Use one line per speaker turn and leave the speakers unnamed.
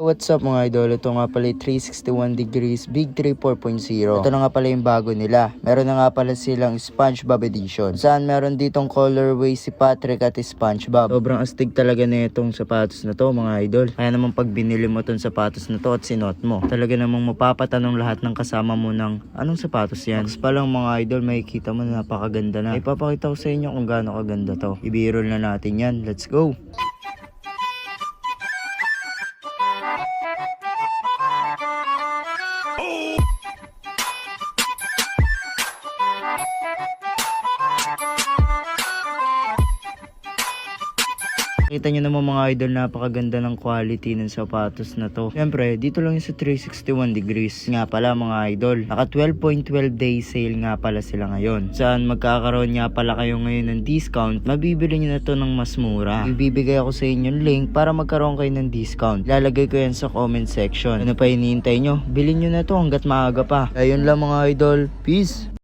What's up mga idol? Ito nga pala yung 361 degrees Big 3 4.0. Ito na nga pala yung bago nila. Meron na nga pala silang SpongeBob edition. Saan meron ditong colorway si Patrick at SpongeBob. Sobrang astig talaga na itong sapatos na to mga idol. Kaya naman pag binili mo itong sapatos na to at sinuot mo, talaga namang mapapatanong lahat ng kasama mo ng anong sapatos yan. Tapos palang mga idol, makikita mo na napakaganda na. Ipapakita ko sa inyo kung gaano kaganda to. I-b-roll na natin yan. Let's go! Kita nyo naman mga idol, napakaganda ng quality ng sapatos na to. Siyempre, dito lang yung sa 361 degrees. Nga pala mga idol, naka 12.12 day sale nga pala sila ngayon. Saan magkakaroon nga pala kayo ngayon ng discount, mabibili nyo na to ng mas mura. Ibibigay ako sa inyo yung link para magkaroon kayo ng discount. Lalagay ko yan sa comment section. Ano pa hinihintay nyo? Bilhin nyo na to hanggat maaga pa. Ayun lang mga idol, peace!